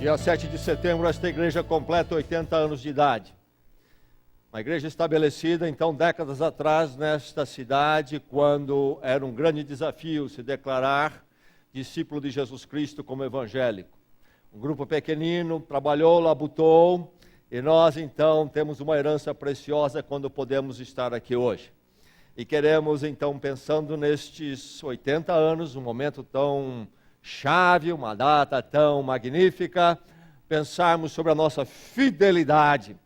Dia 7 de setembro, esta igreja completa 80 anos de idade. Uma igreja estabelecida, então, décadas atrás, nesta cidade, quando era um grande desafio se declarar discípulo de Jesus Cristo como evangélico. Um grupo pequenino trabalhou, labutou, e nós, então, temos uma herança preciosa quando podemos estar aqui hoje. E queremos, então, pensando nestes 80 anos, um momento tão chave, uma data tão magnífica, pensarmos sobre a nossa fidelidade.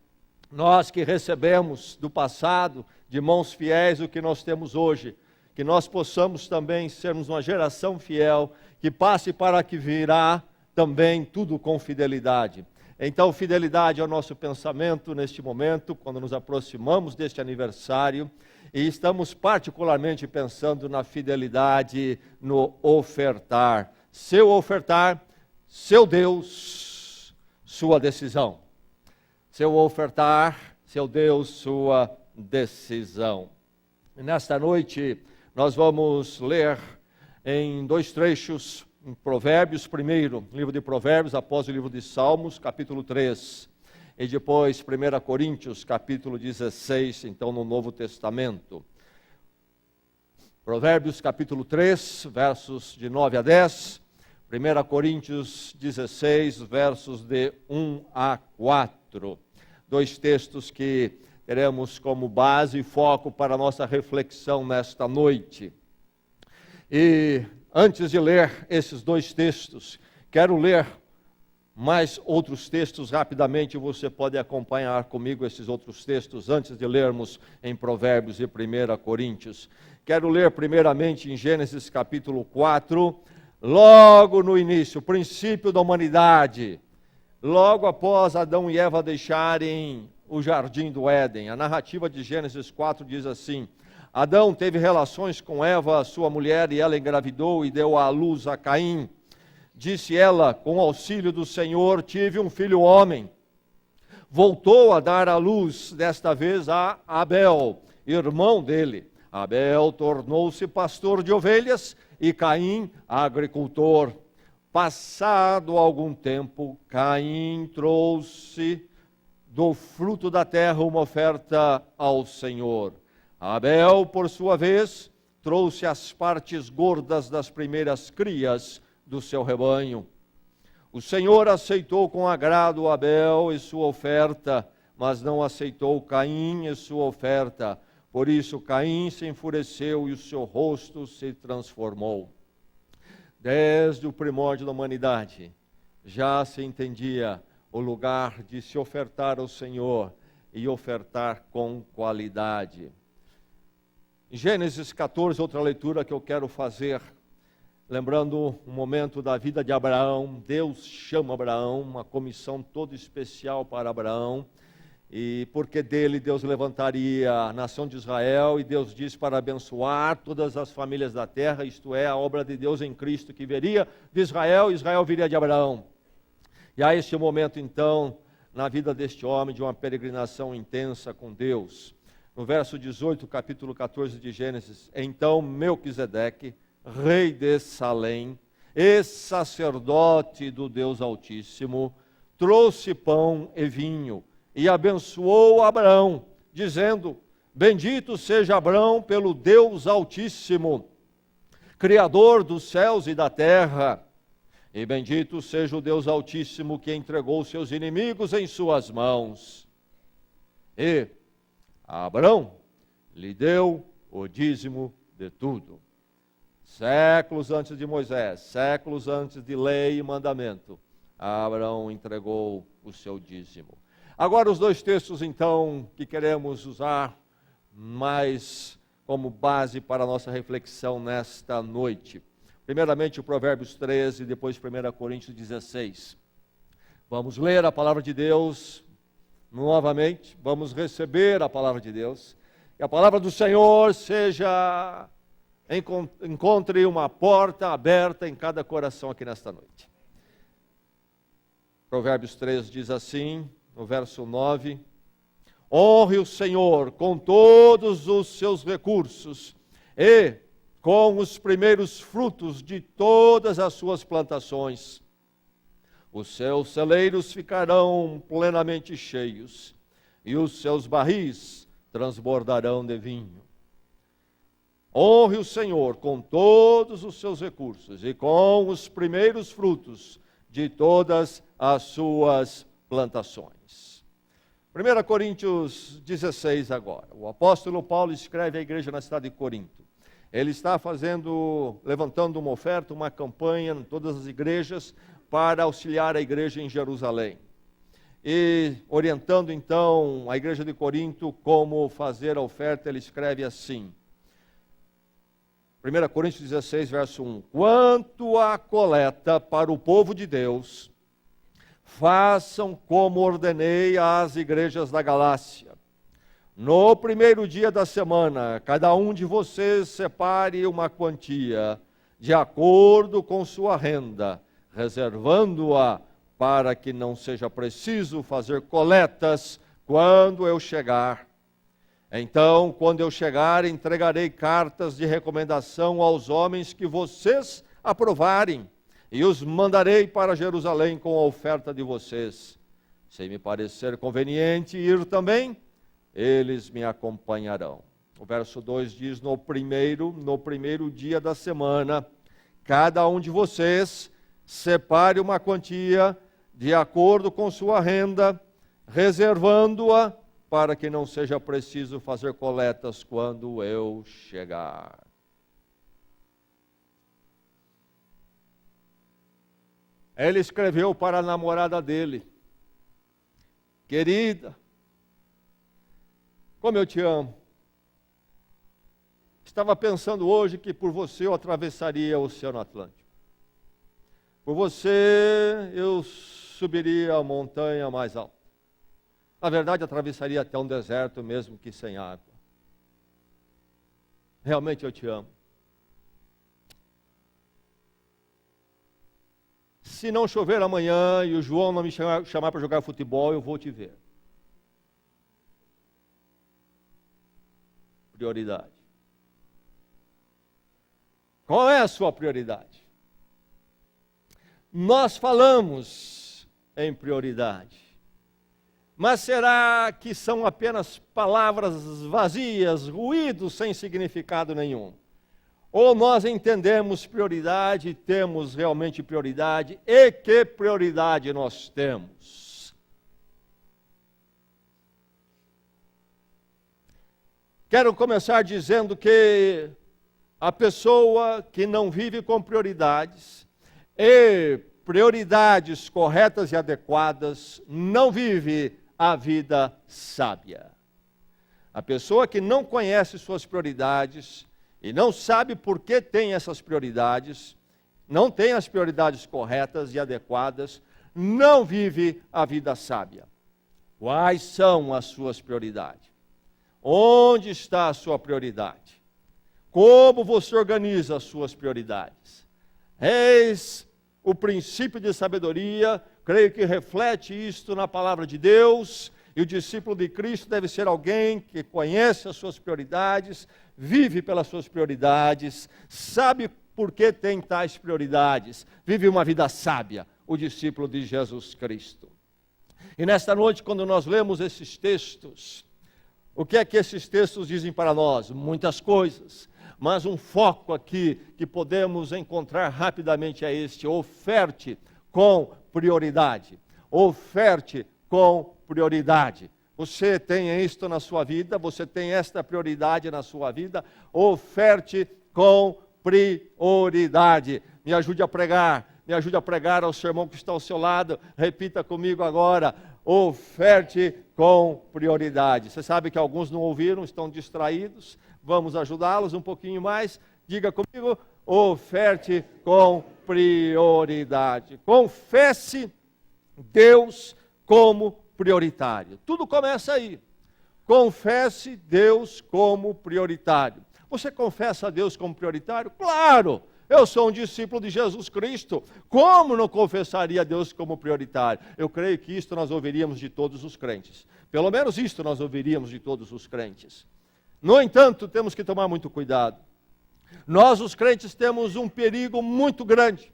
Nós que recebemos do passado, de mãos fiéis, o que nós temos hoje, que nós possamos também sermos uma geração fiel, que passe para que virá também tudo com fidelidade. Então, fidelidade é o nosso pensamento neste momento, quando nos aproximamos deste aniversário, e estamos particularmente pensando na fidelidade no ofertar. Seu ofertar, seu Deus, sua decisão. Seu ofertar, seu Deus, sua decisão. E nesta noite, nós vamos ler em dois trechos, em Provérbios, primeiro, livro de Provérbios, após o livro de Salmos, capítulo 3, e depois 1 Coríntios, capítulo 16, então no Novo Testamento. Provérbios, capítulo 3, versos de 9 a 10, 1 Coríntios 16, versos de 1 a 4. Dois textos que teremos como base e foco para a nossa reflexão nesta noite. E antes de ler esses dois textos, quero ler mais outros textos rapidamente. Você pode acompanhar comigo esses outros textos antes de lermos em Provérbios e 1 Coríntios. Quero ler primeiramente em Gênesis capítulo 4, logo no início, o princípio da humanidade, logo após Adão e Eva deixarem o jardim do Éden. A narrativa de Gênesis 4 diz assim: Adão teve relações com Eva, sua mulher, e ela engravidou e deu à luz a Caim. Disse ela, com auxílio do Senhor, tive um filho homem. Voltou a dar à luz, desta vez a Abel, irmão dele. Abel tornou-se pastor de ovelhas e Caim, agricultor. Passado algum tempo, Caim trouxe do fruto da terra uma oferta ao Senhor. Abel, por sua vez, trouxe as partes gordas das primeiras crias do seu rebanho. O Senhor aceitou com agrado Abel e sua oferta, mas não aceitou Caim e sua oferta. Por isso Caim se enfureceu e o seu rosto se transformou. Desde o primórdio da humanidade, já se entendia o lugar de se ofertar ao Senhor e ofertar com qualidade. Em Gênesis 14, outra leitura que eu quero fazer, lembrando um momento da vida de Abraão. Deus chama Abraão, uma comissão toda especial para Abraão, e porque dele Deus levantaria a nação de Israel, e Deus diz para abençoar todas as famílias da terra, isto é, a obra de Deus em Cristo, que viria de Israel, e Israel viria de Abraão. E há este momento então, na vida deste homem, de uma peregrinação intensa com Deus. No verso 18, capítulo 14 de Gênesis: Então Melquisedeque, rei de Salém, e sacerdote do Deus Altíssimo, trouxe pão e vinho, e abençoou Abraão, dizendo: Bendito seja Abraão pelo Deus Altíssimo, Criador dos céus e da terra, e bendito seja o Deus Altíssimo que entregou seus inimigos em suas mãos. E Abraão lhe deu o dízimo de tudo. Séculos antes de Moisés, séculos antes de lei e mandamento, Abraão entregou o seu dízimo. Agora os dois textos então que queremos usar mais como base para a nossa reflexão nesta noite. Primeiramente o Provérbios 13, depois 1 Coríntios 16. Vamos ler a palavra de Deus novamente, vamos receber a palavra de Deus. Que a palavra do Senhor encontre uma porta aberta em cada coração aqui nesta noite. Provérbios 13 diz assim, no verso 9: Honre o Senhor com todos os seus recursos e com os primeiros frutos de todas as suas plantações. Os seus celeiros ficarão plenamente cheios, e os seus barris transbordarão de vinho. Honre o Senhor com todos os seus recursos e com os primeiros frutos de todas as suas plantações. 1 Coríntios 16 agora. O apóstolo Paulo escreve à igreja na cidade de Corinto. Ele está levantando uma oferta, uma campanha em todas as igrejas para auxiliar a igreja em Jerusalém. E orientando então a igreja de Corinto como fazer a oferta, ele escreve assim. 1 Coríntios 16, verso 1. Quanto à coleta para o povo de Deus, façam como ordenei às igrejas da Galácia. No primeiro dia da semana, cada um de vocês separe uma quantia, de acordo com sua renda, reservando-a para que não seja preciso fazer coletas quando eu chegar. Então, quando eu chegar, entregarei cartas de recomendação aos homens que vocês aprovarem, e os mandarei para Jerusalém com a oferta de vocês. Se me parecer conveniente ir também, eles me acompanharão. O verso 2 diz, no primeiro dia da semana, cada um de vocês separe uma quantia de acordo com sua renda, reservando-a para que não seja preciso fazer coletas quando eu chegar. Ele escreveu para a namorada dele: querida, como eu te amo. Estava pensando hoje que por você eu atravessaria o Oceano Atlântico. Por você eu subiria a montanha mais alta. Na verdade, atravessaria até um deserto, mesmo que sem água. Realmente eu te amo. Se não chover amanhã e o João não me chamar para jogar futebol, eu vou te ver. Prioridade. Qual é a sua prioridade? Nós falamos em prioridade. Mas será que são apenas palavras vazias, ruídos sem significado nenhum? Ou nós entendemos prioridade, temos realmente prioridade, e que prioridade nós temos? Quero começar dizendo que a pessoa que não vive com prioridades, e prioridades corretas e adequadas, não vive a vida sábia. A pessoa que não conhece suas prioridades e não sabe por que tem essas prioridades, não tem as prioridades corretas e adequadas, não vive a vida sábia. Quais são as suas prioridades? Onde está a sua prioridade? Como você organiza as suas prioridades? Eis o princípio de sabedoria, creio que reflete isto na palavra de Deus, e o discípulo de Cristo deve ser alguém que conhece as suas prioridades, vive pelas suas prioridades, sabe por que tem tais prioridades, vive uma vida sábia, o discípulo de Jesus Cristo. E nesta noite, quando nós lemos esses textos, o que é que esses textos dizem para nós? Muitas coisas. Mas um foco aqui que podemos encontrar rapidamente é este: oferte com prioridade. Oferte com prioridade. Você tem isto na sua vida, você tem esta prioridade na sua vida, oferte com prioridade. Me ajude a pregar ao seu irmão que está ao seu lado, repita comigo agora: oferte com prioridade. Você sabe que alguns não ouviram, estão distraídos. Vamos ajudá-los um pouquinho mais. Diga comigo: oferte com prioridade. Confesse Deus como prioritário. Tudo começa aí. Confesse Deus como prioritário. Você confessa a Deus como prioritário? Claro! Eu sou um discípulo de Jesus Cristo. Como não confessaria a Deus como prioritário? Eu creio que isto nós ouviríamos de todos os crentes. Pelo menos isto nós ouviríamos de todos os crentes. No entanto, temos que tomar muito cuidado. Nós, os crentes, temos um perigo muito grande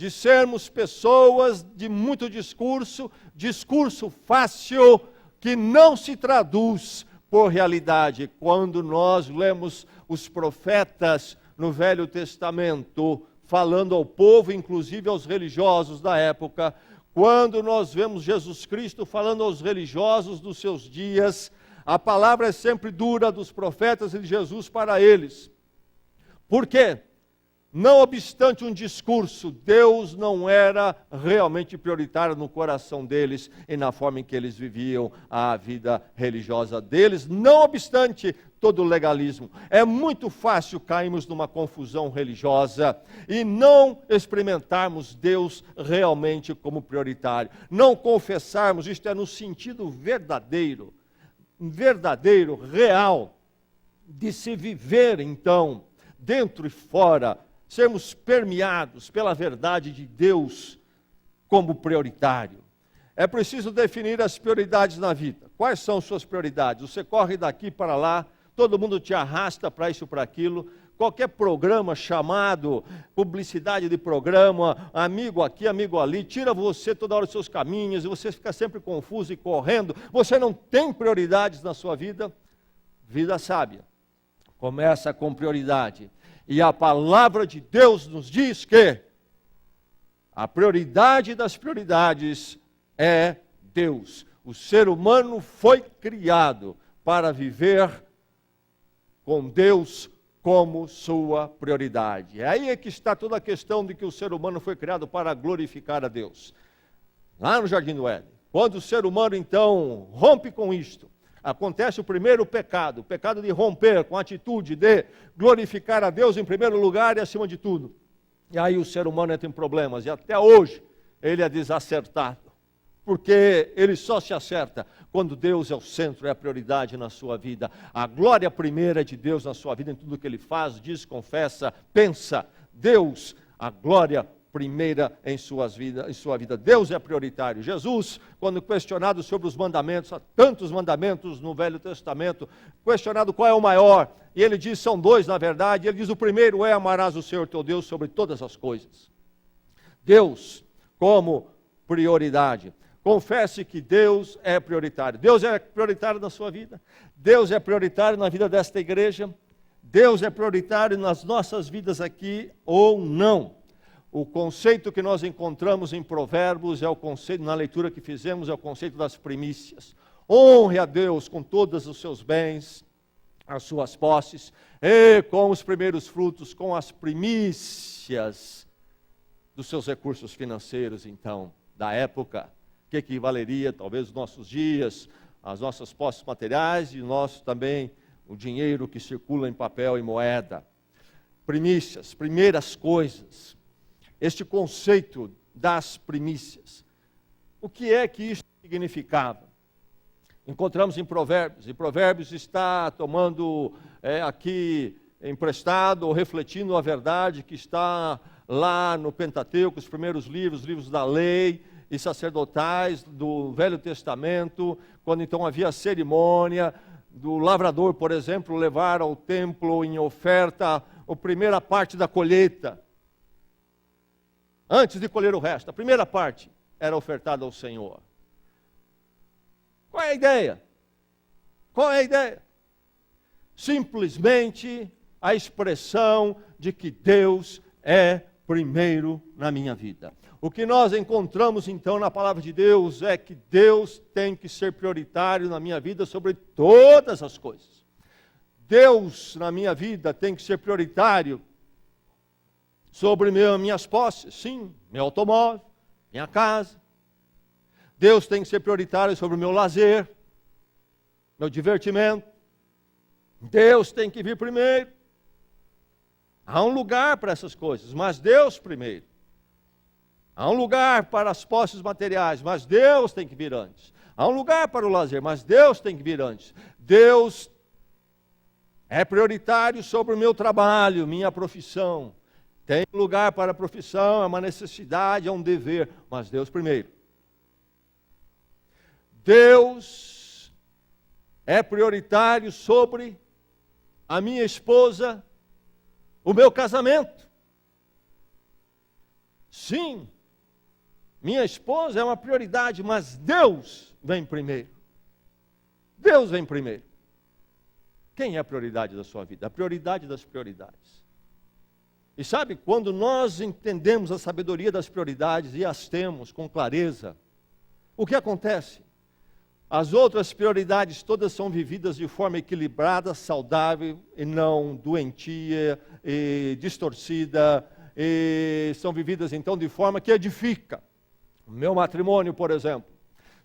de sermos pessoas de muito discurso fácil, que não se traduz por realidade. Quando nós lemos os profetas no Velho Testamento, falando ao povo, inclusive aos religiosos da época, quando nós vemos Jesus Cristo falando aos religiosos dos seus dias, a palavra é sempre dura dos profetas e de Jesus para eles. Por quê? Não obstante um discurso, Deus não era realmente prioritário no coração deles e na forma em que eles viviam a vida religiosa deles, não obstante todo o legalismo. É muito fácil cairmos numa confusão religiosa e não experimentarmos Deus realmente como prioritário. Não confessarmos, isto é no sentido verdadeiro, real, de se viver então, dentro e fora, sermos permeados pela verdade de Deus como prioritário. É preciso definir as prioridades na vida. Quais são suas prioridades? Você corre daqui para lá, todo mundo te arrasta para isso, para aquilo. Qualquer programa chamado, publicidade de programa, amigo aqui, amigo ali, tira você toda hora dos seus caminhos e você fica sempre confuso e correndo. Você não tem prioridades na sua vida? Vida sábia começa com prioridade. E a palavra de Deus nos diz que a prioridade das prioridades é Deus. O ser humano foi criado para viver com Deus como sua prioridade. É aí que está toda a questão de que o ser humano foi criado para glorificar a Deus. Lá no Jardim do Éden. Quando o ser humano então rompe com isto, acontece o primeiro pecado, o pecado de romper com a atitude de glorificar a Deus em primeiro lugar e acima de tudo. E aí o ser humano entra em problemas, e até hoje ele é desacertado, porque ele só se acerta quando Deus é o centro, é a prioridade na sua vida. A glória primeira é de Deus na sua vida, em tudo que ele faz, diz, confessa, pensa. Deus, a glória primeira em sua vida. Deus é prioritário. Jesus, quando questionado sobre os mandamentos, há tantos mandamentos no Velho Testamento, questionado qual é o maior, e ele diz, são dois na verdade, ele diz, o primeiro é amarás o Senhor teu Deus sobre todas as coisas. Deus como prioridade. Confesse que Deus é prioritário. Deus é prioritário na sua vida. Deus é prioritário na vida desta igreja. Deus é prioritário nas nossas vidas aqui ou não. O conceito que nós encontramos em Provérbios é o conceito, na leitura que fizemos, é o conceito das primícias. Honre a Deus com todos os seus bens, as suas posses, e com os primeiros frutos, com as primícias dos seus recursos financeiros, então, da época, que equivaleria, talvez, aos nossos dias, as nossas posses materiais e o nosso também, o dinheiro que circula em papel e moeda. Primícias, primeiras coisas. Este conceito das primícias. O que é que isso significava? Encontramos em Provérbios, e Provérbios está tomando aqui emprestado ou refletindo a verdade que está lá no Pentateuco, os primeiros livros da lei e sacerdotais do Velho Testamento, quando então havia a cerimônia do lavrador, por exemplo, levar ao templo em oferta a primeira parte da colheita. Antes de colher o resto, a primeira parte era ofertada ao Senhor. Qual é a ideia? Qual é a ideia? Simplesmente a expressão de que Deus é primeiro na minha vida. O que nós encontramos então na palavra de Deus é que Deus tem que ser prioritário na minha vida sobre todas as coisas. Deus na minha vida tem que ser prioritário sobre minhas posses, sim, meu automóvel, minha casa. Deus tem que ser prioritário sobre o meu lazer, meu divertimento. Deus tem que vir primeiro. Há um lugar para essas coisas, mas Deus primeiro. Há um lugar para as posses materiais, mas Deus tem que vir antes. Há um lugar para o lazer, mas Deus tem que vir antes. Deus é prioritário sobre o meu trabalho, minha profissão. Tem lugar para a profissão, é uma necessidade, é um dever, mas Deus primeiro. Deus é prioritário sobre a minha esposa, o meu casamento. Sim, minha esposa é uma prioridade, mas Deus vem primeiro. Deus vem primeiro. Quem é a prioridade da sua vida? A prioridade das prioridades. E sabe, quando nós entendemos a sabedoria das prioridades e as temos com clareza, o que acontece? As outras prioridades todas são vividas de forma equilibrada, saudável e não doentia e distorcida, e são vividas então de forma que edifica. O meu matrimônio, por exemplo,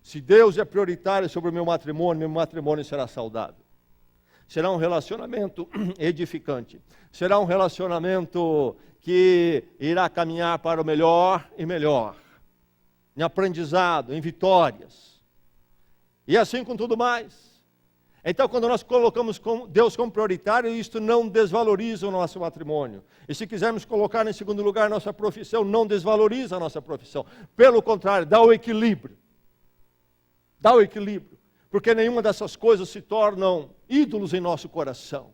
se Deus é prioritário sobre o meu matrimônio será saudável. Será um relacionamento edificante. Será um relacionamento que irá caminhar para o melhor e melhor. Em aprendizado, em vitórias. E assim com tudo mais. Então, quando nós colocamos Deus como prioritário, isto não desvaloriza o nosso matrimônio. E se quisermos colocar em segundo lugar a nossa profissão, não desvaloriza a nossa profissão. Pelo contrário, dá o equilíbrio. Dá o equilíbrio. Porque nenhuma dessas coisas se tornam ídolos em nosso coração.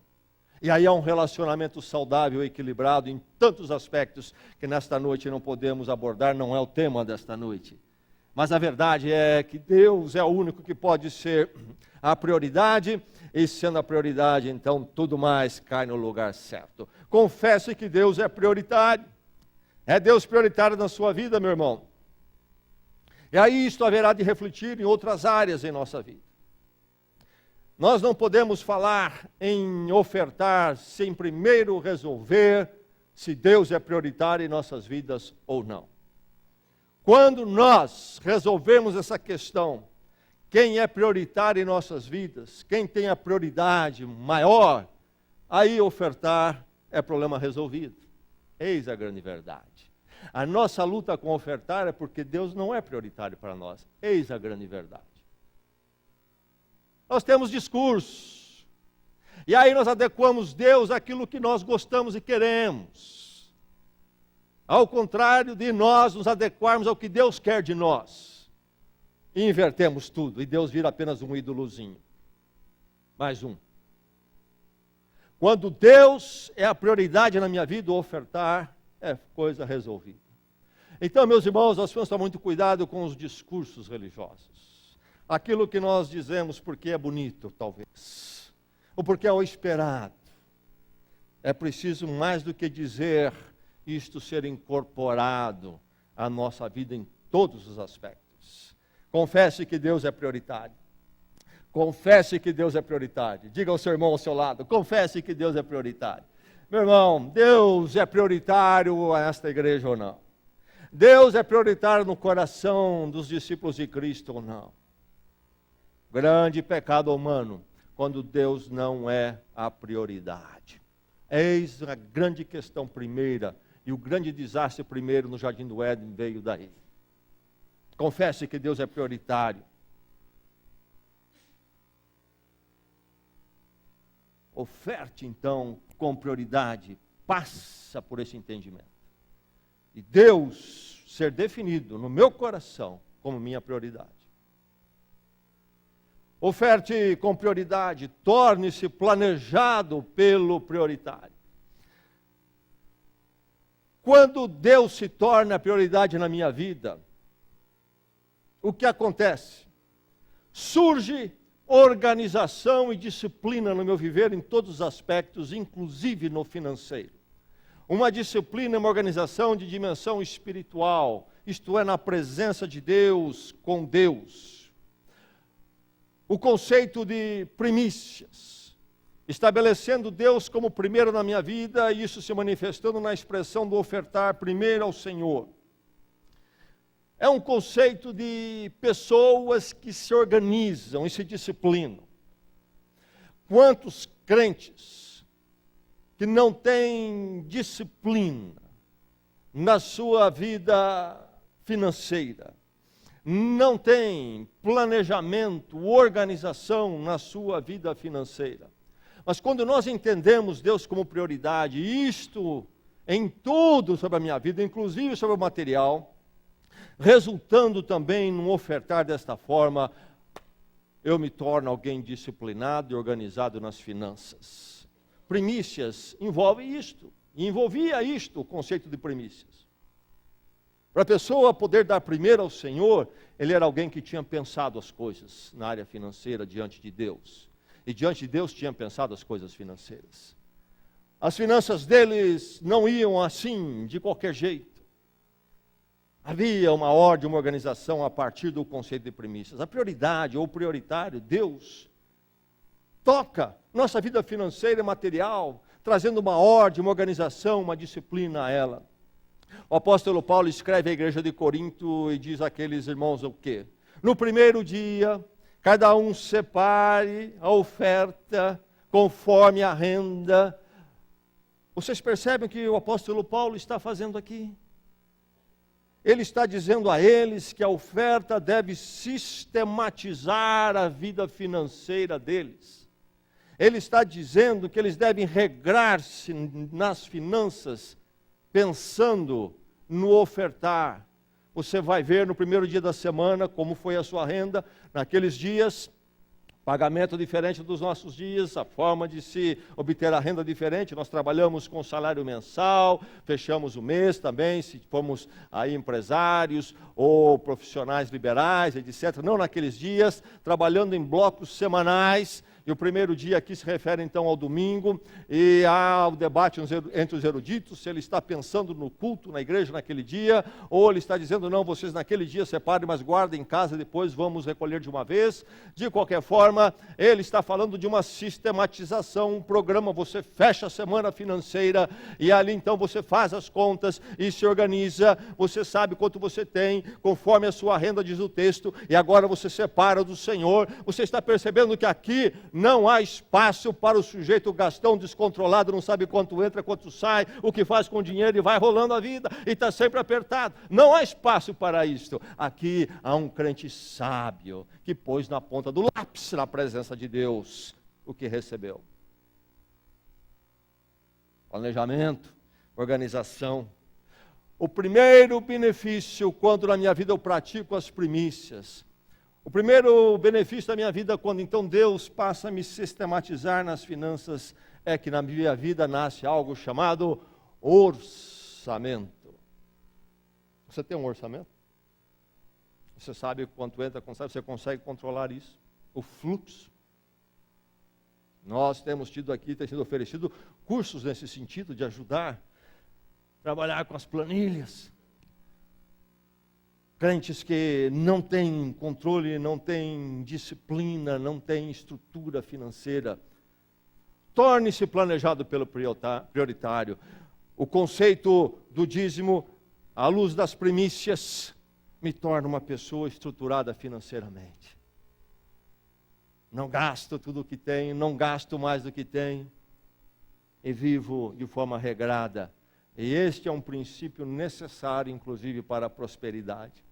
E aí há um relacionamento saudável e equilibrado em tantos aspectos que nesta noite não podemos abordar, não é o tema desta noite. Mas a verdade é que Deus é o único que pode ser a prioridade, e sendo a prioridade, então tudo mais cai no lugar certo. Confesse que Deus é prioritário. É Deus prioritário na sua vida, meu irmão. E aí isto haverá de refletir em outras áreas em nossa vida. Nós não podemos falar em ofertar sem primeiro resolver se Deus é prioritário em nossas vidas ou não. Quando nós resolvemos essa questão, quem é prioritário em nossas vidas, quem tem a prioridade maior, aí ofertar é problema resolvido. Eis a grande verdade. A nossa luta com ofertar é porque Deus não é prioritário para nós. Eis a grande verdade. Nós temos discursos. E aí nós adequamos Deus àquilo que nós gostamos e queremos. Ao contrário de nós nos adequarmos ao que Deus quer de nós. E invertemos tudo. E Deus vira apenas um ídolozinho. Mais um. Quando Deus é a prioridade na minha vida, o ofertar é coisa resolvida. Então, meus irmãos, nós precisamos tomar muito cuidado com os discursos religiosos. Aquilo que nós dizemos porque é bonito, talvez. Ou porque é o esperado. É preciso mais do que dizer isto ser incorporado à nossa vida em todos os aspectos. Confesse que Deus é prioritário. Confesse que Deus é prioritário. Diga ao seu irmão ao seu lado, confesse que Deus é prioritário. Meu irmão, Deus é prioritário a esta igreja ou não? Deus é prioritário no coração dos discípulos de Cristo ou não? Grande pecado humano, quando Deus não é a prioridade. Eis a grande questão primeira, e o grande desastre primeiro no Jardim do Éden veio daí. Confesse que Deus é prioritário. Oferte então com prioridade, passa por esse entendimento. E Deus ser definido no meu coração como minha prioridade. Oferte com prioridade, torne-se planejado pelo prioritário. Quando Deus se torna a prioridade na minha vida, o que acontece? Surge organização e disciplina no meu viver em todos os aspectos, inclusive no financeiro. Uma disciplina, uma organização de dimensão espiritual, isto é, na presença de Deus, com Deus. O conceito de primícias, estabelecendo Deus como primeiro na minha vida, e isso se manifestando na expressão do ofertar primeiro ao Senhor. É um conceito de pessoas que se organizam e se disciplinam. Quantos crentes que não têm disciplina na sua vida financeira, não têm planejamento, organização na sua vida financeira. Mas quando nós entendemos Deus como prioridade, isto em tudo sobre a minha vida, inclusive sobre o material, resultando também num ofertar desta forma, eu me torno alguém disciplinado e organizado nas finanças. Primícias envolve isto, e envolvia isto, o conceito de primícias. Para a pessoa poder dar primeiro ao Senhor, ele era alguém que tinha pensado as coisas na área financeira diante de Deus. E diante de Deus tinha pensado as coisas financeiras. As finanças deles não iam assim, de qualquer jeito. Havia uma ordem, uma organização a partir do conceito de primícias. A prioridade ou prioritário, Deus toca nossa vida financeira e material, trazendo uma ordem, uma organização, uma disciplina a ela. O apóstolo Paulo escreve à igreja de Corinto e diz àqueles irmãos o quê? No primeiro dia, cada um separe a oferta conforme a renda. Vocês percebem o que o apóstolo Paulo está fazendo aqui? Ele está dizendo a eles que a oferta deve sistematizar a vida financeira deles. Ele está dizendo que eles devem regrar-se nas finanças, pensando no ofertar. Você vai ver no primeiro dia da semana como foi a sua renda. Naqueles dias, pagamento diferente dos nossos dias, a forma de se obter a renda diferente. Nós trabalhamos com salário mensal, fechamos o mês também, se formos aí empresários ou profissionais liberais, etc. Não naqueles dias, trabalhando em blocos semanais. E o primeiro dia aqui se refere então ao domingo, e há o debate entre os eruditos, se ele está pensando no culto na igreja naquele dia, ou ele está dizendo, não, vocês naquele dia separem, mas guardem em casa, depois vamos recolher de uma vez. De qualquer forma, ele está falando de uma sistematização, um programa, você fecha a semana financeira, e ali então você faz as contas e se organiza, você sabe quanto você tem, conforme a sua renda, diz o texto, e agora você separa do Senhor. Você está percebendo que aqui não há espaço para o sujeito gastão descontrolado, não sabe quanto entra, quanto sai, o que faz com o dinheiro e vai rolando a vida e está sempre apertado. Não há espaço para isto. Aqui há um crente sábio que pôs na ponta do lápis, na presença de Deus, o que recebeu. Planejamento, organização. O primeiro benefício, quando na minha vida eu pratico as primícias, o primeiro benefício da minha vida, quando então Deus passa a me sistematizar nas finanças, é que na minha vida nasce algo chamado orçamento. Você tem um orçamento? Você sabe quanto entra, você consegue controlar isso? O fluxo? Nós temos tido aqui, tem sido oferecido cursos nesse sentido, de ajudar a trabalhar com as planilhas. Crentes que não têm controle, não têm disciplina, não têm estrutura financeira. Torne-se planejado pelo prioritário. O conceito do dízimo, à luz das primícias, me torna uma pessoa estruturada financeiramente. Não gasto tudo o que tenho, não gasto mais do que tenho, e vivo de forma regrada. E este é um princípio necessário, inclusive, para a prosperidade.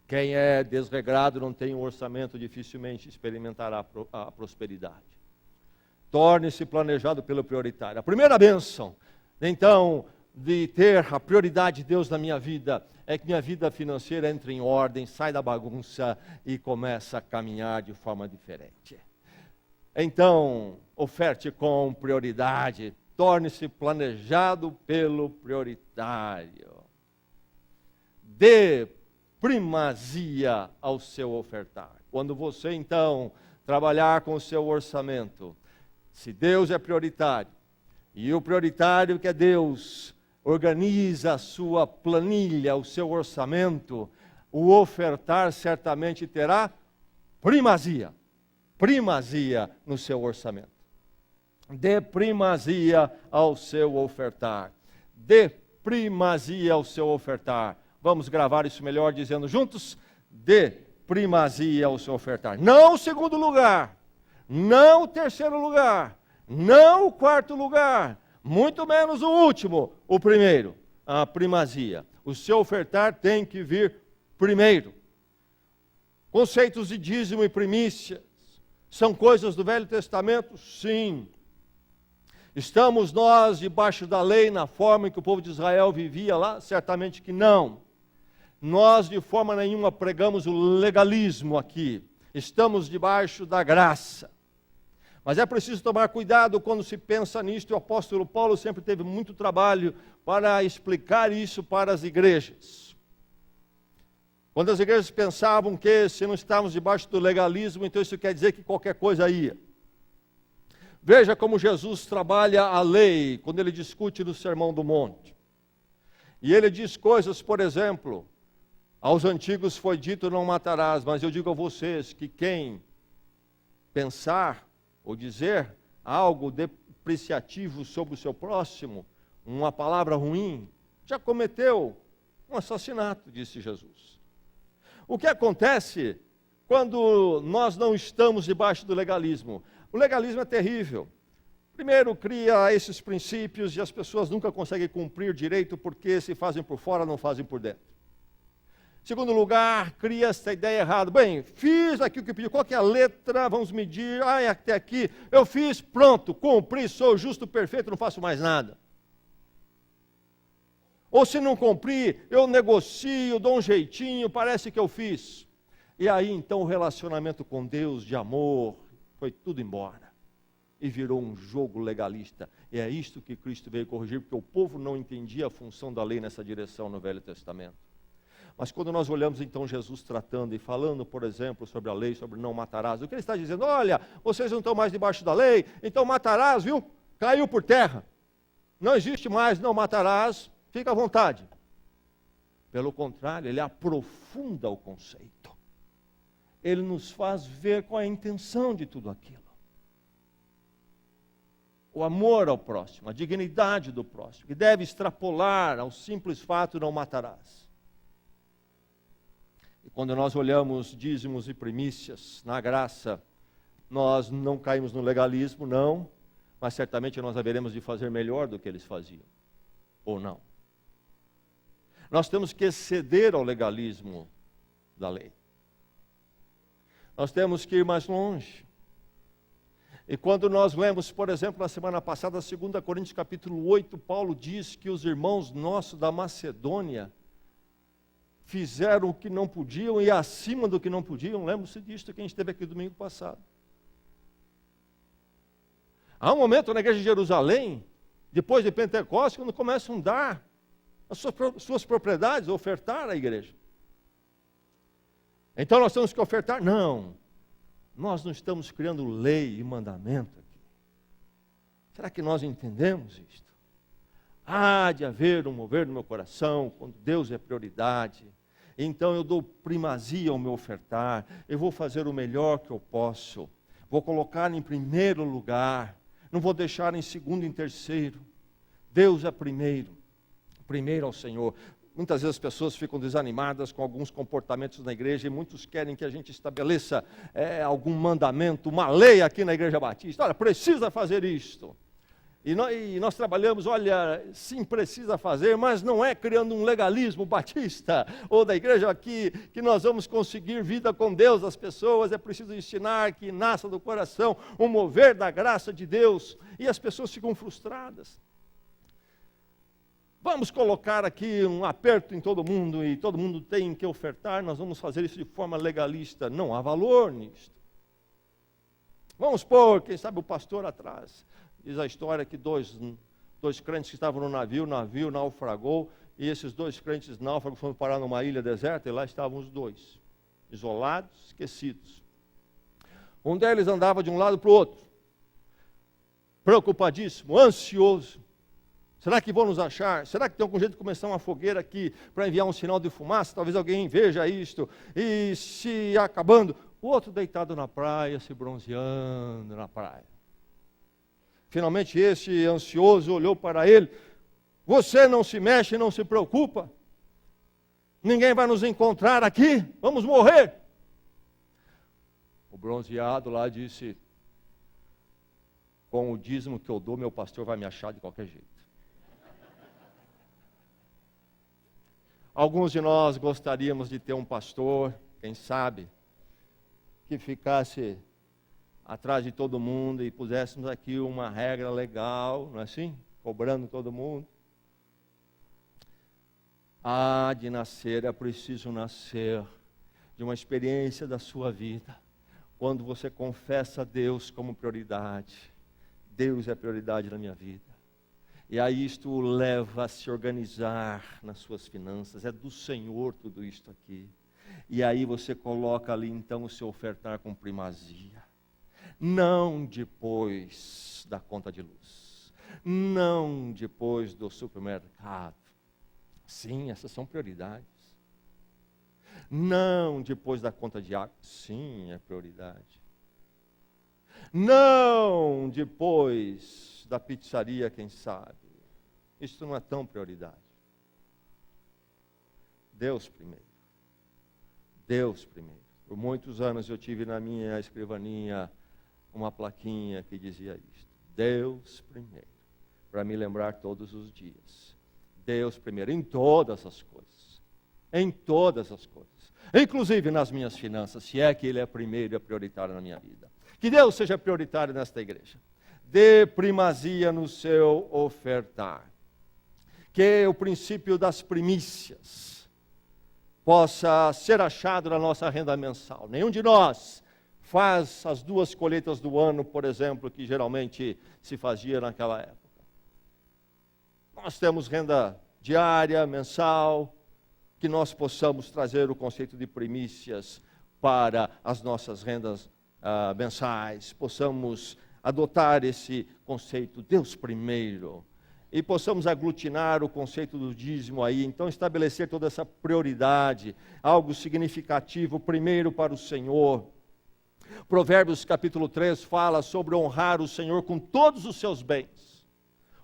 Quem é desregrado, não tem um orçamento, dificilmente experimentará a prosperidade. Torne-se planejado pelo prioritário. A primeira bênção, então, de ter a prioridade de Deus na minha vida, é que minha vida financeira entre em ordem, sai da bagunça e começa a caminhar de forma diferente. Então, oferte com prioridade. Torne-se planejado pelo prioritário. Dê primazia ao seu ofertar. Quando você, então, trabalhar com o seu orçamento, se Deus é prioritário, e o prioritário que é Deus, organiza a sua planilha, o seu orçamento, o ofertar certamente terá primazia. Primazia no seu orçamento. Dê primazia ao seu ofertar. Dê primazia ao seu ofertar. Vamos gravar isso melhor dizendo juntos? Dê primazia ao seu ofertar. Não o segundo lugar, não o terceiro lugar, não o quarto lugar, muito menos o último, o primeiro, a primazia. O seu ofertar tem que vir primeiro. Conceitos de dízimo e primícias são coisas do Velho Testamento? Sim. Estamos nós debaixo da lei na forma em que o povo de Israel vivia lá? Certamente que não. Nós de forma nenhuma pregamos o legalismo aqui. Estamos debaixo da graça. Mas é preciso tomar cuidado quando se pensa nisto, e o apóstolo Paulo sempre teve muito trabalho para explicar isso para as igrejas. Quando as igrejas pensavam que se não estávamos debaixo do legalismo, então isso quer dizer que qualquer coisa ia. Veja como Jesus trabalha a lei quando ele discute no Sermão do Monte. E ele diz coisas, por exemplo, aos antigos foi dito não matarás, mas eu digo a vocês que quem pensar ou dizer algo depreciativo sobre o seu próximo, uma palavra ruim, já cometeu um assassinato, disse Jesus. O que acontece quando nós não estamos debaixo do legalismo? O legalismo é terrível. Primeiro, cria esses princípios e as pessoas nunca conseguem cumprir direito porque se fazem por fora, não fazem por dentro. Segundo lugar, cria essa ideia errada. Bem, fiz aquilo que pediu, qual que é a letra, vamos medir, até aqui, eu fiz, pronto, cumpri, sou justo, perfeito, não faço mais nada. Ou se não cumprir, eu negocio, dou um jeitinho, parece que eu fiz. E aí então o relacionamento com Deus de amor foi tudo embora. E virou um jogo legalista. E é isto que Cristo veio corrigir, porque o povo não entendia a função da lei nessa direção no Velho Testamento. Mas quando nós olhamos então Jesus tratando e falando, por exemplo, sobre a lei, sobre não matarás, o que ele está dizendo? Olha, vocês não estão mais debaixo da lei, então matarás, viu? Caiu por terra. Não existe mais, não matarás. Fica à vontade. Pelo contrário, ele aprofunda o conceito. Ele nos faz ver qual é a intenção de tudo aquilo. O amor ao próximo, a dignidade do próximo, que deve extrapolar ao simples fato não matarás. E quando nós olhamos dízimos e primícias na graça, nós não caímos no legalismo, não, mas certamente nós haveremos de fazer melhor do que eles faziam, ou não. Nós temos que ceder ao legalismo da lei. Nós temos que ir mais longe. E quando nós lemos, por exemplo, na semana passada, 2 Coríntios capítulo 8, Paulo diz que os irmãos nossos da Macedônia fizeram o que não podiam e acima do que não podiam. Lembra-se disto que a gente esteve aqui domingo passado. Há um momento na igreja de Jerusalém, depois de Pentecostes, quando começam a dar as suas propriedades, ofertar à igreja. Então nós temos que ofertar? Não. Nós não estamos criando lei e mandamento aqui. Será que nós entendemos isto? Há de haver um mover no meu coração, quando Deus é prioridade. Então eu dou primazia ao meu ofertar. Eu vou fazer o melhor que eu posso. Vou colocar em primeiro lugar. Não vou deixar em segundo e em terceiro. Deus é primeiro. Primeiro ao Senhor. Muitas vezes as pessoas ficam desanimadas com alguns comportamentos na igreja e muitos querem que a gente estabeleça algum mandamento, uma lei aqui na Igreja Batista. Olha, precisa fazer isto. E nós trabalhamos, olha, sim, precisa fazer, mas não é criando um legalismo batista ou da igreja aqui que nós vamos conseguir vida com Deus. As pessoas é preciso ensinar que nasça do coração um mover da graça de Deus e as pessoas ficam frustradas. Vamos colocar aqui um aperto em todo mundo e todo mundo tem que ofertar, nós vamos fazer isso de forma legalista. Não há valor nisto. Vamos pôr, quem sabe, o pastor atrás. Diz a história que dois crentes que estavam no navio naufragou, e esses dois crentes náufragos foram parar numa ilha deserta, e lá estavam os dois, isolados, esquecidos. Um deles andava de um lado para o outro, preocupadíssimo, ansioso. Será que vão nos achar? Será que tem algum jeito de começar uma fogueira aqui para enviar um sinal de fumaça? Talvez alguém veja isto e se acabando. O outro deitado na praia, se bronzeando na praia. Finalmente esse ansioso olhou para ele. Você não se mexe, não se preocupa. Ninguém vai nos encontrar aqui. Vamos morrer. O bronzeado lá disse, com o dízimo que eu dou, meu pastor vai me achar de qualquer jeito. Alguns de nós gostaríamos de ter um pastor, quem sabe, que ficasse atrás de todo mundo e puséssemos aqui uma regra legal, não é assim? Cobrando todo mundo. Há de nascer, é preciso nascer de uma experiência da sua vida. Quando você confessa a Deus como prioridade, Deus é prioridade na minha vida. E aí isto o leva a se organizar nas suas finanças. É do Senhor tudo isto aqui. E aí você coloca ali então o seu ofertar com primazia. Não depois da conta de luz. Não depois do supermercado. Sim, essas são prioridades. Não depois da conta de água. Sim, é prioridade. Não depois da pizzaria, quem sabe. Isso não é tão prioridade. Deus primeiro. Deus primeiro. Por muitos anos eu tive na minha escrivaninha uma plaquinha que dizia isto: Deus primeiro, para me lembrar todos os dias. Deus primeiro, em todas as coisas. Em todas as coisas. Inclusive nas minhas finanças, se é que Ele é primeiro e é prioritário na minha vida. Que Deus seja prioritário nesta igreja. Dê primazia no seu ofertar. Que o princípio das primícias possa ser achado na nossa renda mensal. Nenhum de nós faz as 2 colheitas do ano, por exemplo, que geralmente se fazia naquela época. Nós temos renda diária, mensal, que nós possamos trazer o conceito de primícias para as nossas rendas mensais, possamos adotar esse conceito, Deus primeiro, e possamos aglutinar o conceito do dízimo aí, então estabelecer toda essa prioridade, algo significativo, primeiro para o Senhor. Provérbios capítulo 3 fala sobre honrar o Senhor com todos os seus bens,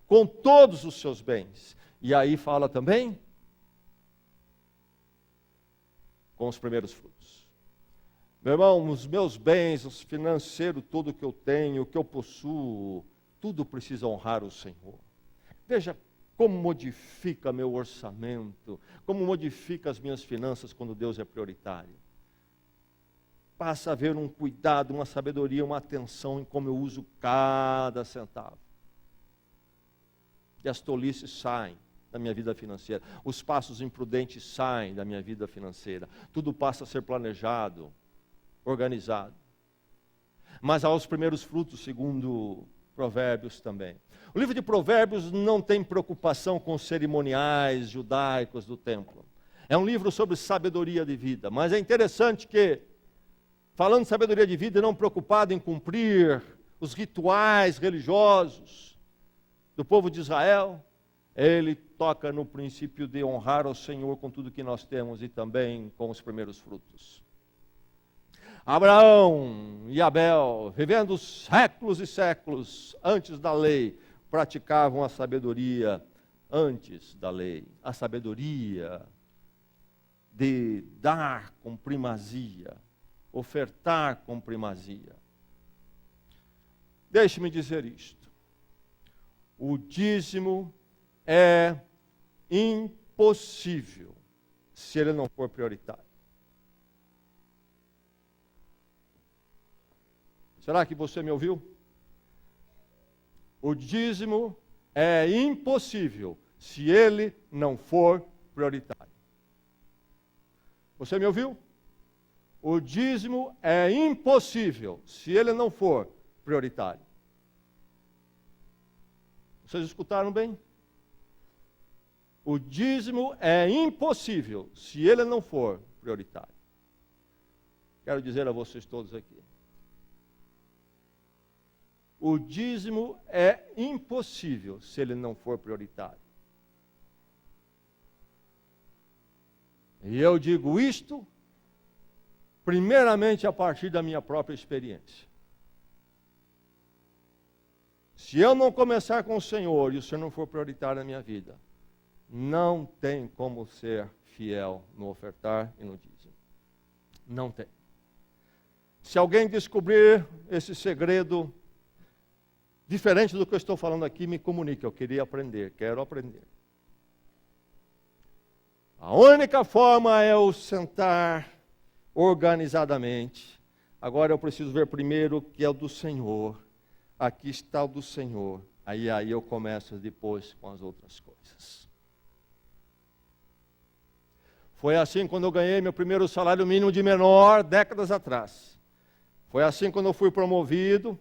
com todos os seus bens, e aí fala também com os primeiros frutos. Meu irmão, os meus bens, os financeiros, tudo que eu tenho, o que eu possuo, tudo precisa honrar o Senhor. Veja como modifica meu orçamento, como modifica as minhas finanças quando Deus é prioritário. Passa a haver um cuidado, uma sabedoria, uma atenção em como eu uso cada centavo. E as tolices saem da minha vida financeira. Os passos imprudentes saem da minha vida financeira. Tudo passa a ser planejado, organizado. Mas há os primeiros frutos, segundo Provérbios também. O livro de Provérbios não tem preocupação com os cerimoniais judaicos do templo. É um livro sobre sabedoria de vida. Mas é interessante que, falando de sabedoria de vida, não preocupado em cumprir os rituais religiosos do povo de Israel, ele toca no princípio de honrar ao Senhor com tudo que nós temos e também com os primeiros frutos. Abraão e Abel, vivendo séculos e séculos antes da lei, praticavam a sabedoria antes da lei. A sabedoria de dar com primazia, ofertar com primazia. Deixe-me dizer isto. O dízimo é impossível se ele não for prioritário. Será que você me ouviu? O dízimo é impossível se ele não for prioritário. Você me ouviu? O dízimo é impossível se ele não for prioritário. Vocês escutaram bem? O dízimo é impossível se ele não for prioritário. Quero dizer a vocês todos aqui. O dízimo é impossível se ele não for prioritário. E eu digo isto, primeiramente a partir da minha própria experiência. Se eu não começar com o Senhor e o Senhor não for prioritário na minha vida, não tem como ser fiel no ofertar e no dízimo. Não tem. Se alguém descobrir esse segredo diferente do que eu estou falando aqui, me comunique. Eu queria aprender, quero aprender. A única forma é eu sentar organizadamente. Agora eu preciso ver primeiro o que é o do Senhor. Aqui está o do Senhor. Aí eu começo depois com as outras coisas. Foi assim quando eu ganhei meu primeiro salário mínimo de menor, décadas atrás. Foi assim quando eu fui promovido.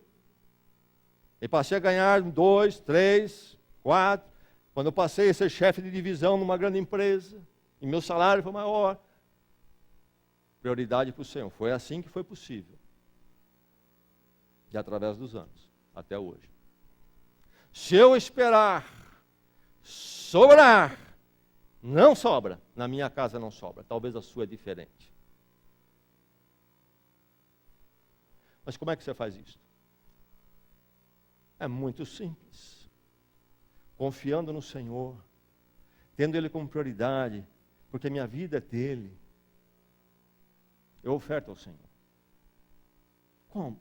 E passei a ganhar 2, 3, 4. Quando eu passei a ser chefe de divisão numa grande empresa, e meu salário foi maior. prioridade para o Senhor. Foi assim que foi possível. E através dos anos, até hoje. Se eu esperar sobrar, não sobra. Na minha casa não sobra. Talvez a sua é diferente. Mas como é que você faz isso? É muito simples. Confiando no Senhor, tendo Ele como prioridade, porque a minha vida é dele. Eu oferto ao Senhor. Como?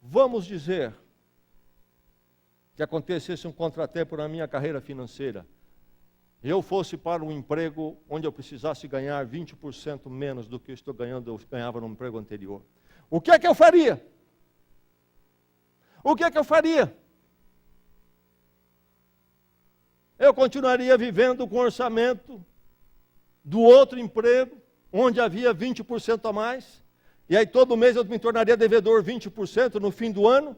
Vamos dizer que acontecesse um contratempo na minha carreira financeira. Eu fosse para um emprego onde eu precisasse ganhar 20% menos do que eu ganhava no emprego anterior. O que é que eu faria? O que é que eu faria? Eu continuaria vivendo com o orçamento do outro emprego, onde havia 20% a mais, e aí todo mês eu me tornaria devedor 20% no fim do ano?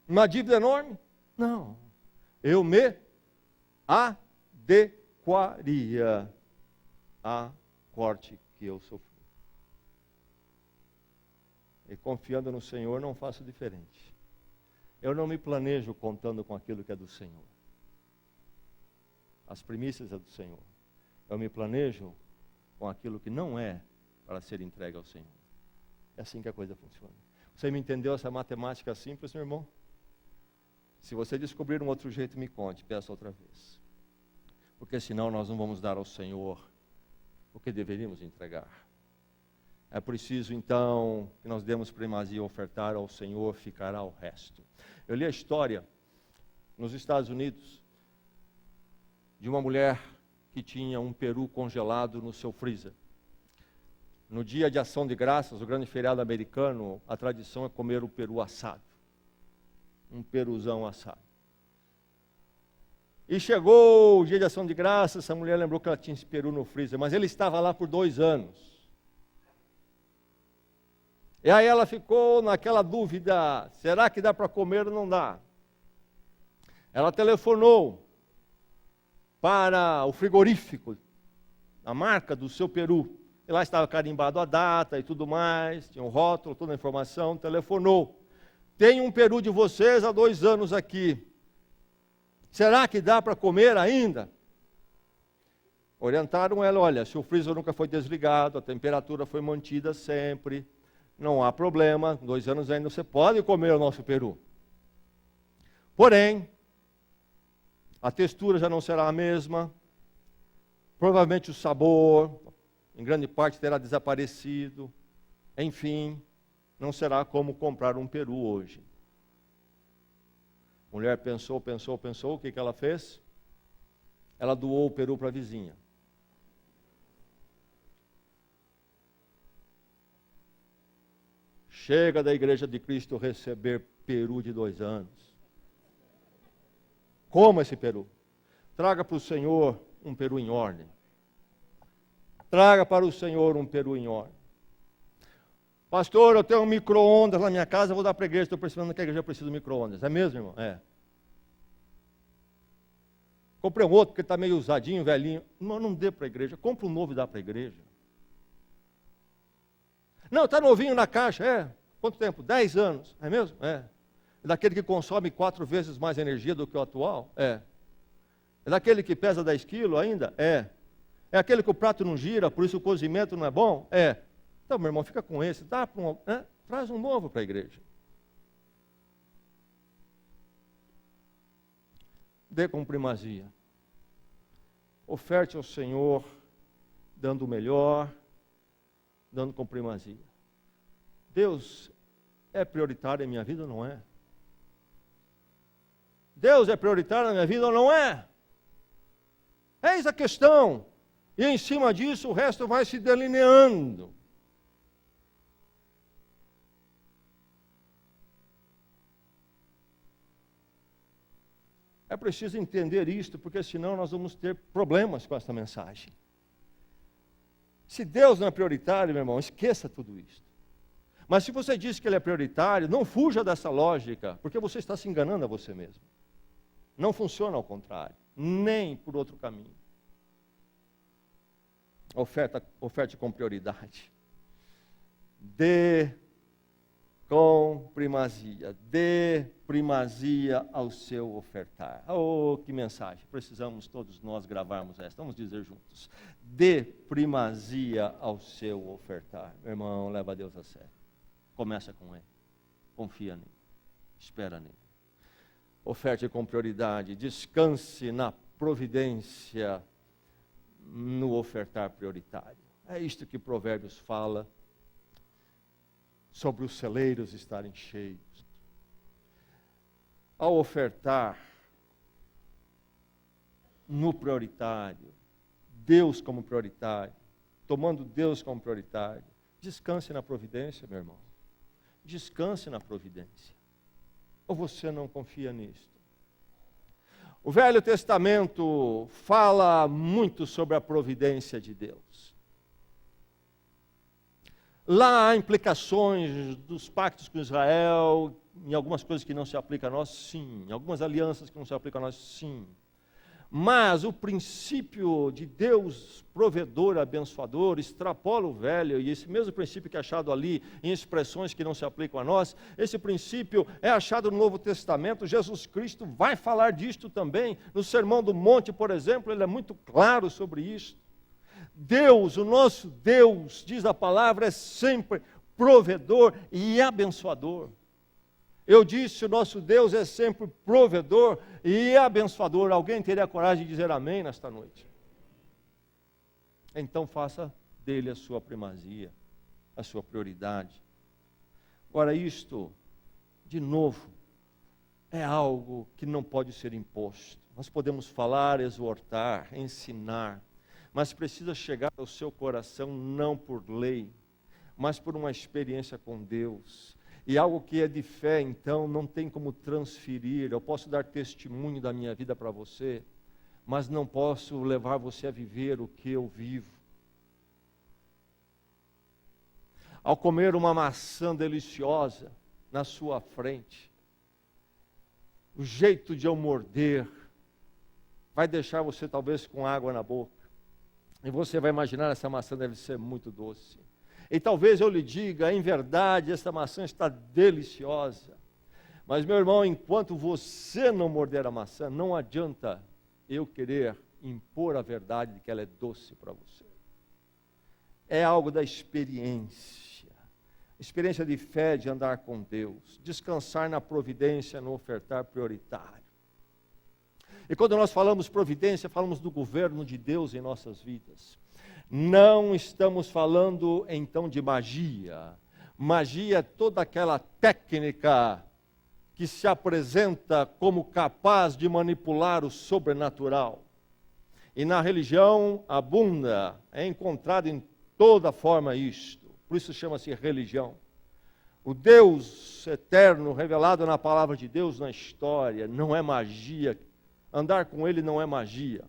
Uma dívida enorme? Não. Eu me adequaria à corte que eu sofri. E confiando no Senhor, não faço diferente. Eu não me planejo contando com aquilo que é do Senhor. As primícias é do Senhor. Eu me planejo com aquilo que não é para ser entregue ao Senhor. É assim que a coisa funciona. Você me entendeu essa matemática simples, meu irmão? Se você descobrir um outro jeito, me conte, peça outra vez. Porque senão nós não vamos dar ao Senhor o que deveríamos entregar. É preciso então que nós demos primazia a ofertar ao Senhor, ficará o resto. Eu li a história nos Estados Unidos de uma mulher que tinha um peru congelado no seu freezer. No dia de ação de graças, o grande feriado americano, a tradição é comer o peru assado. Um peruzão assado. E chegou o dia de ação de graças, essa mulher lembrou que ela tinha esse peru no freezer, mas ele estava lá por 2 anos. E aí ela ficou naquela dúvida, será que dá para comer ou não dá? Ela telefonou para o frigorífico, a marca do seu peru. E lá estava carimbado a data e tudo mais, tinha um rótulo, toda a informação, telefonou. Tem um peru de vocês há 2 anos aqui. Será que dá para comer ainda? Orientaram ela, olha, se o freezer nunca foi desligado, a temperatura foi mantida sempre, não há problema, 2 anos ainda você pode comer o nosso peru. Porém, a textura já não será a mesma, provavelmente o sabor, em grande parte terá desaparecido, enfim, não será como comprar um peru hoje. A mulher pensou, o que ela fez? Ela doou o peru para a vizinha. Chega da Igreja de Cristo receber peru de 2 anos. Coma esse peru. Traga para o Senhor um peru em ordem. Traga para o Senhor um peru em ordem. Pastor, eu tenho um micro-ondas na minha casa, vou dar para a igreja, estou percebendo que a igreja precisa de micro-ondas. É mesmo, irmão? É. Comprei um outro, porque está meio usadinho, velhinho. Não dê para a igreja, compra um novo e dá para a igreja. Não, está novinho na caixa, é. Quanto tempo? 10 anos, é mesmo? É. É daquele que consome 4 vezes mais energia do que o atual? É. É daquele que pesa 10 quilos ainda? É. É aquele que o prato não gira, por isso o cozimento não é bom? É. Então, meu irmão, fica com esse, dá para um, né? Traz um novo para a igreja. Dê com primazia. Oferte ao Senhor, dando o melhor, dando com primazia. Deus é prioritário em minha vida ou não é? Deus é prioritário na minha vida ou não é? Eis a questão. E em cima disso o resto vai se delineando. É preciso entender isto, porque senão nós vamos ter problemas com essa mensagem. Se Deus não é prioritário, meu irmão, esqueça tudo isso. Mas se você diz que Ele é prioritário, não fuja dessa lógica, porque você está se enganando a você mesmo. Não funciona ao contrário, nem por outro caminho. Oferte com prioridade. Dê com primazia. Dê primazia ao seu ofertar. Oh, que mensagem. Precisamos todos nós gravarmos esta. Vamos dizer juntos. Dê primazia ao seu ofertar. Meu irmão, leva Deus a sério. Começa com Ele. Confia nele. Espera nele. Oferte com prioridade. Descanse na providência, no ofertar prioritário. É isto que Provérbios fala sobre os celeiros estarem cheios. Ao ofertar no prioritário, Deus como prioritário, tomando Deus como prioritário, descanse na providência, meu irmão. Descanse na providência. Ou você não confia nisto? O Velho Testamento fala muito sobre a providência de Deus. Lá há implicações dos pactos com Israel, em algumas coisas que não se aplicam a nós, sim. Em algumas alianças que não se aplicam a nós, sim. Mas o princípio de Deus provedor, abençoador, extrapola o velho, e esse mesmo princípio que é achado ali em expressões que não se aplicam a nós, esse princípio é achado no Novo Testamento. Jesus Cristo vai falar disto também. No Sermão do Monte, por exemplo, ele é muito claro sobre isso. Deus, o nosso Deus, diz a palavra, é sempre provedor e abençoador. Eu disse, o nosso Deus é sempre provedor e abençoador. Alguém teria coragem de dizer amém nesta noite? Então faça dele a sua primazia, a sua prioridade. Ora, isto, de novo, é algo que não pode ser imposto. Nós podemos falar, exortar, ensinar, mas precisa chegar ao seu coração não por lei, mas por uma experiência com Deus. E algo que é de fé, então, não tem como transferir. Eu posso dar testemunho da minha vida para você, mas não posso levar você a viver o que eu vivo. Ao comer uma maçã deliciosa na sua frente, o jeito de eu morder vai deixar você talvez com água na boca. E você vai imaginar, essa maçã deve ser muito doce. E talvez eu lhe diga, em verdade, essa maçã está deliciosa. Mas, meu irmão, enquanto você não morder a maçã, não adianta eu querer impor a verdade de que ela é doce para você. É algo da experiência. Experiência de fé, de andar com Deus. Descansar na providência, no ofertar prioritário. E quando nós falamos providência, falamos do governo de Deus em nossas vidas. Não estamos falando então de magia. Magia é toda aquela técnica que se apresenta como capaz de manipular o sobrenatural. E na religião abunda, é encontrado em toda forma isto. Por isso chama-se religião. O Deus eterno revelado na palavra de Deus, na história, não é magia. Andar com Ele não é magia.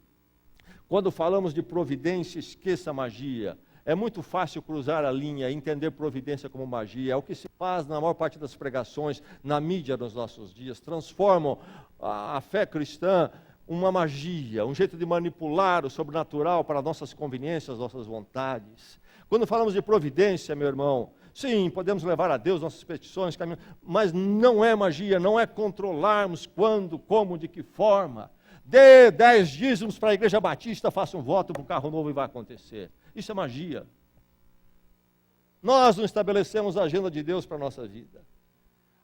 Quando falamos de providência, esqueça a magia. É muito fácil cruzar a linha e entender providência como magia. É o que se faz na maior parte das pregações, na mídia nos nossos dias. Transformam a fé cristã uma magia, um jeito de manipular o sobrenatural para nossas conveniências, nossas vontades. Quando falamos de providência, meu irmão, sim, podemos levar a Deus nossas petições, mas não é magia, não é controlarmos quando, como, de que forma. Dê 10 dízimos para a Igreja Batista, faça um voto para um carro novo e vai acontecer. Isso é magia. Nós não estabelecemos a agenda de Deus para a nossa vida.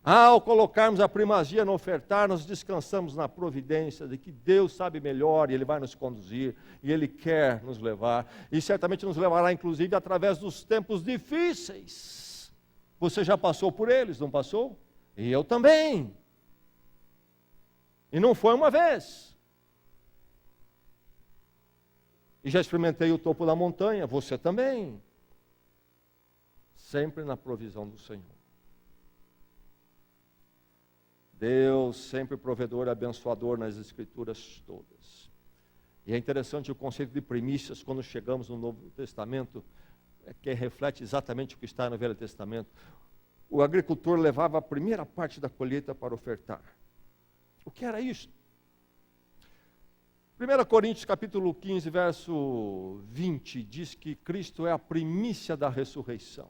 Ao colocarmos a primazia no ofertar, nós descansamos na providência de que Deus sabe melhor e Ele vai nos conduzir e Ele quer nos levar. E certamente nos levará, inclusive, através dos tempos difíceis. Você já passou por eles, não passou? E eu também. E não foi uma vez. E já experimentei o topo da montanha, você também. Sempre na provisão do Senhor. Deus sempre provedor, abençoador nas Escrituras todas. E é interessante o conceito de primícias quando chegamos no Novo Testamento, que reflete exatamente o que está no Velho Testamento. O agricultor levava a primeira parte da colheita para ofertar. O que era isso? 1 Coríntios capítulo 15, verso 20, diz que Cristo é a primícia da ressurreição,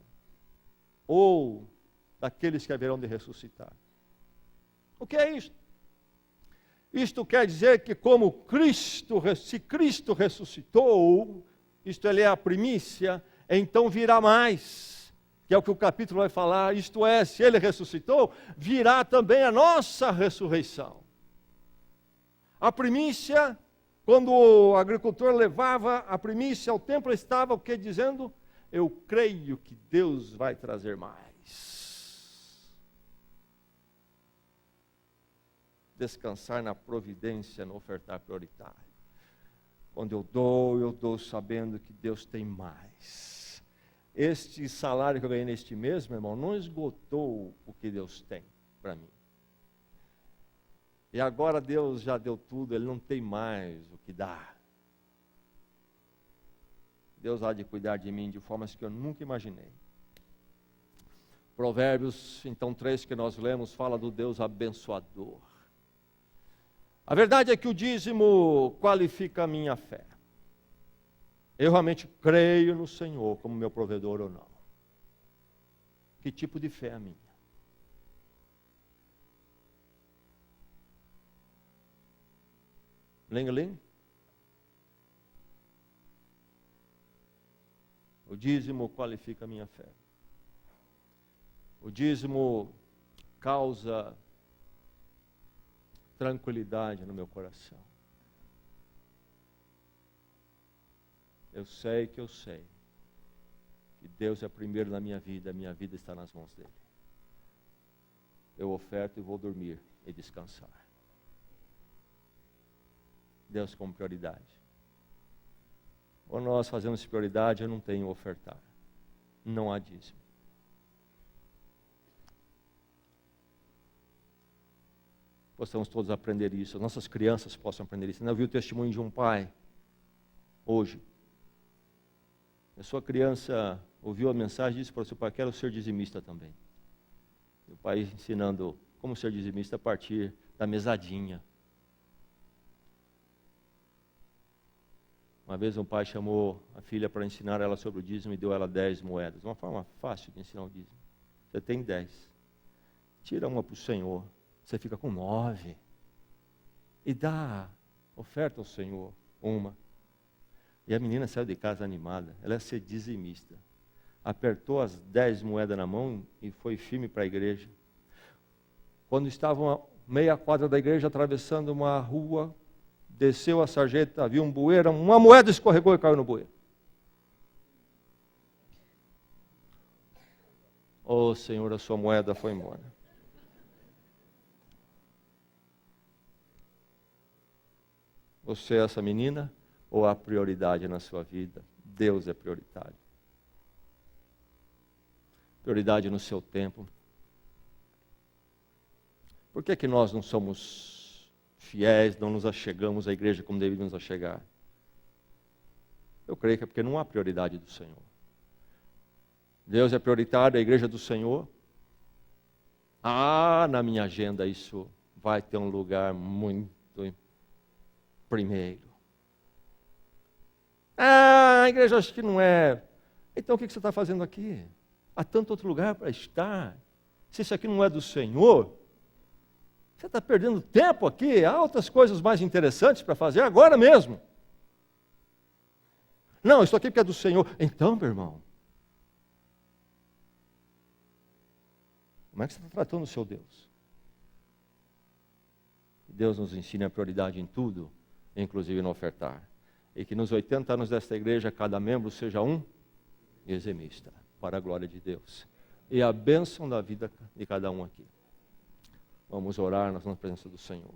ou daqueles que haverão de ressuscitar. O que é isto? Isto quer dizer que se Cristo ressuscitou, isto ele é a primícia, então virá mais, que é o que o capítulo vai falar, isto é, se ele ressuscitou, virá também a nossa ressurreição. A primícia, quando o agricultor levava a primícia ao templo, estava o que dizendo? Eu creio que Deus vai trazer mais. Descansar na providência, no ofertar prioritário. Quando eu dou sabendo que Deus tem mais. Este salário que eu ganhei neste mês, meu irmão, não esgotou o que Deus tem para mim. E agora Deus já deu tudo, Ele não tem mais o que dar. Deus há de cuidar de mim de formas que eu nunca imaginei. Provérbios, então, 3 que nós lemos, fala do Deus abençoador. A verdade é que o dízimo qualifica a minha fé. Eu realmente creio no Senhor como meu provedor ou não. Que tipo de fé é a minha? Ling-ling? O dízimo qualifica a minha fé. O dízimo causa tranquilidade no meu coração. Eu sei que Deus é primeiro na minha vida está nas mãos dele. Eu oferto e vou dormir e descansar. Deus como prioridade. Ou nós fazemos prioridade, eu não tenho ofertar. Não há dízimo. Possamos todos aprender isso, nossas crianças possam aprender isso. Eu vi o testemunho de um pai, hoje. A sua criança ouviu a mensagem e disse para o seu pai, quero ser dizimista também. E o pai ensinando como ser dizimista a partir da mesadinha. Uma vez um pai chamou a filha para ensinar ela sobre o dízimo e deu ela 10 moedas. Uma forma fácil de ensinar o dízimo. Você tem 10. Tira uma para o Senhor. Você fica com 9. E dá oferta ao Senhor, uma. E a menina saiu de casa animada. Ela ia ser dizimista. Apertou as 10 moedas na mão e foi firme para a igreja. Quando estavam a meia quadra da igreja, atravessando uma rua, desceu a sarjeta, viu um bueiro, uma moeda escorregou e caiu no bueiro. Oh, Senhor, a sua moeda foi embora. Você é essa menina ou há prioridade na sua vida? Deus é prioritário. Prioridade no seu tempo. Por que nós não somos fiéis, não nos achegamos à igreja como deveríamos achegar? Eu creio que é porque não há prioridade do Senhor. Deus é prioritário, a igreja do Senhor. Na minha agenda isso vai ter um lugar muito primeiro. A igreja acho que não é. Então o que você está fazendo aqui? Há tanto outro lugar para estar. Se isso aqui não é do Senhor, você está perdendo tempo aqui. Há outras coisas mais interessantes para fazer agora mesmo. Não, isso aqui porque é do Senhor. Então, meu irmão, como é que você está tratando o seu Deus? Deus nos ensina a prioridade em tudo, inclusive no ofertar. E que nos 80 anos desta igreja, cada membro seja um dizimista, para a glória de Deus. E a bênção da vida de cada um aqui. Vamos orar na presença do Senhor.